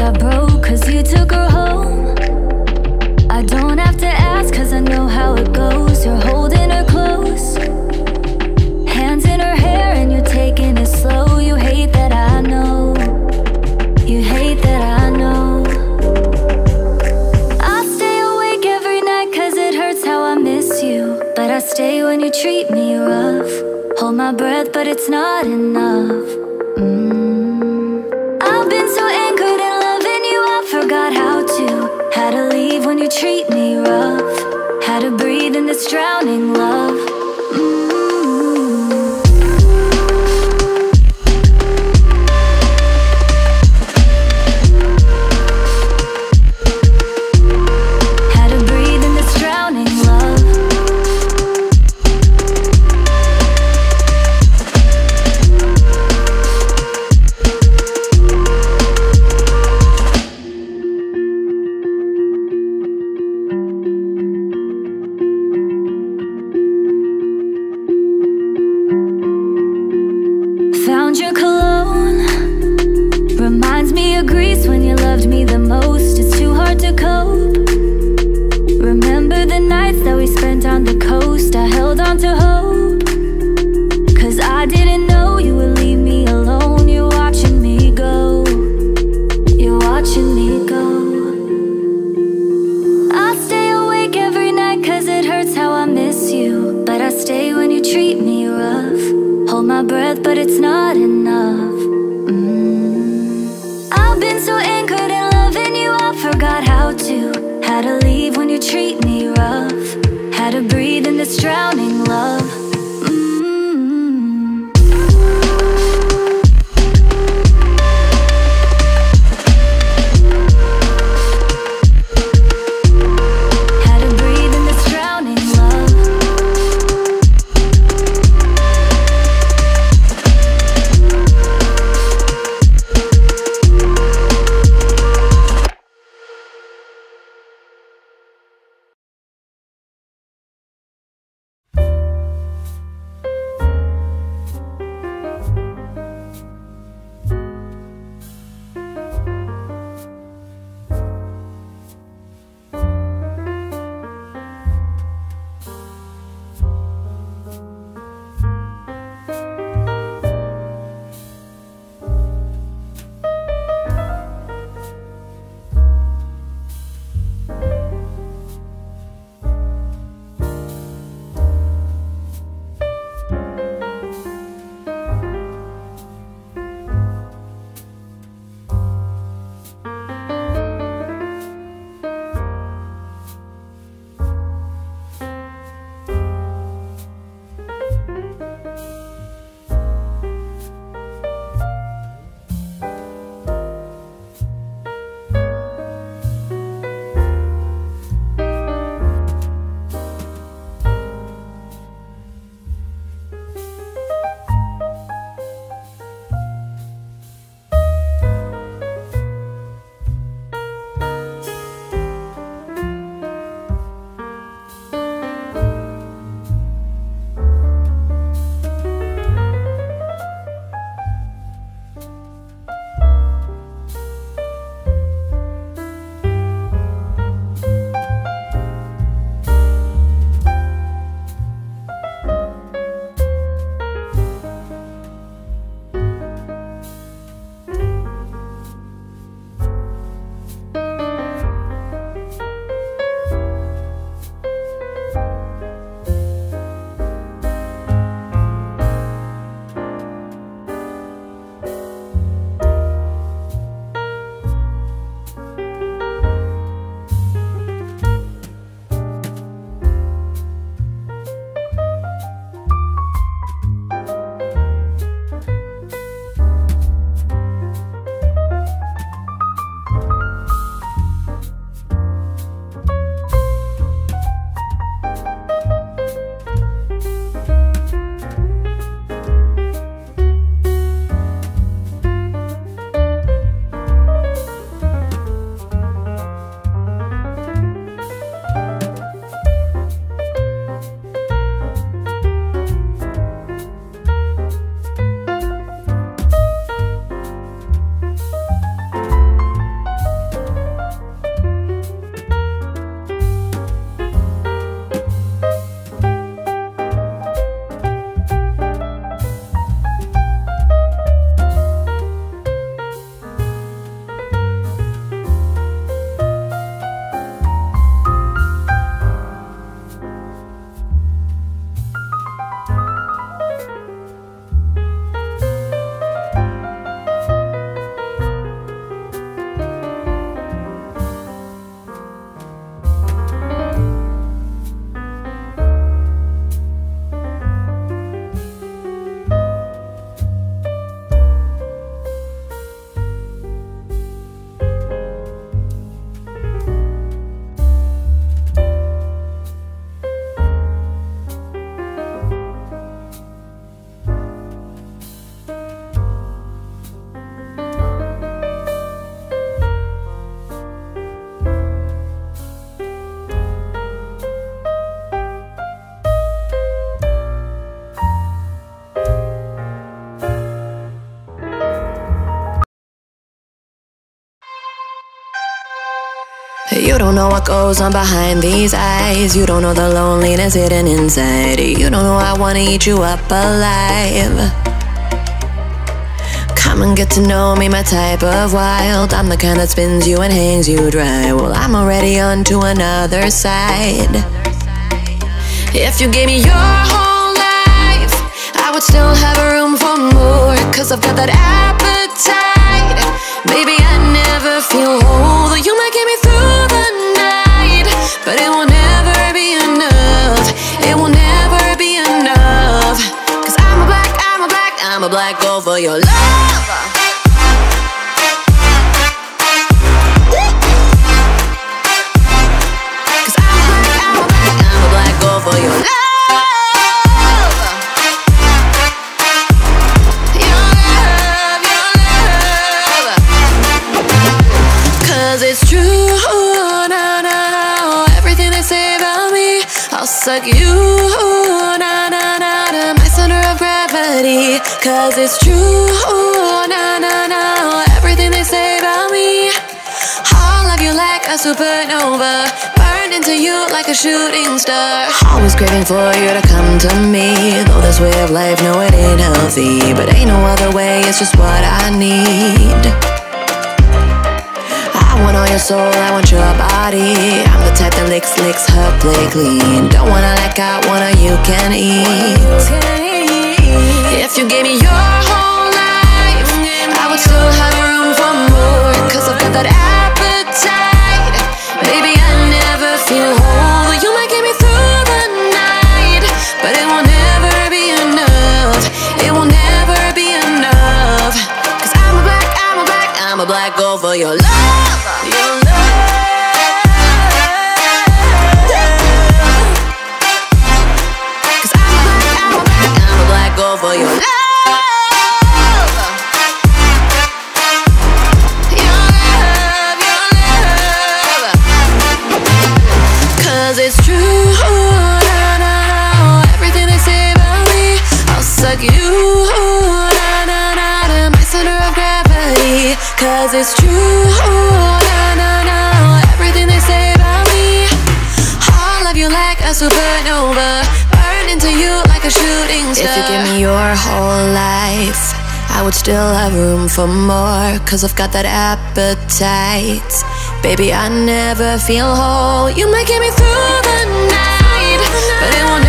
I broke, cause you took her home. I don't have to ask, cause I know how it goes. You're holding her close, hands in her hair, and you're taking it slow. You hate that I know, you hate that I know. I stay awake every night cause it hurts how I miss you, but I stay when you treat me rough. Hold my breath, but it's not enough. I've been so anchored in loving you, I forgot how to leave when you treat me rough. How to breathe in this drowning love. How to breathe in this drowning love. Found your cologne, reminds me of Greece when you loved me the most. It's too hard to cope. Remember the nights that we spent on the coast. I held on to hope, cause I didn't know you would leave me alone. You're watching me go, you're watching me go. I stay awake every night cause it hurts how I miss you, but I stay when you treat me rough. Hold my breath, but it's not enough. I've been so anchored in loving you, I forgot how to leave when you treat me rough. How to breathe in this drowning love. How to breathe in this drowning love. You don't know what goes on behind these eyes. You don't know the loneliness hidden inside. You don't know I wanna eat you up alive. Come and get to know me, my type of wild. I'm the kind that spins you and hangs you dry. Well, I'm already on to another side. If you gave me your whole life, I would still have room for more. Cause I've got that appetite. Baby, I never feel whole. Though you might get me through the night, but it will never be enough. It will never be enough. Cause I'm a black gold for your love. Cause I'm a black gold for your love. It's true, na na na. Everything they say about me, I'll suck you, na na na, to my center of gravity. Cause it's true, na na na. Everything they say about me, I'll love you like a supernova, burned into you like a shooting star. Always craving for you to come to me. Though this way of life, no, it ain't healthy, but ain't no other way, it's just what I need. I want all your soul, I want your body. I'm the type that licks her plate clean. Don't wanna let out, wanna you can eat. If you gave me your whole life, I would still have room for more. Cause I've got that appetite. Baby, I never feel whole. You might get me through the night, but it will never be enough. It will never be enough. Cause I'm a black gold for your love. Your love. Cause I'm a black gold for your love. Your love. Cause it's true, na na na. Everything they say about me, I'll suck you, na na na, to my center of gravity. Cause it's true, na na na. Everything they say about me, I'll love you like a supernova, burn into you like a shooting star. If you give me your whole life, I would still have room for more. Cause I've got that appetite. Baby, I never feel whole. You might get me through the night, but it won't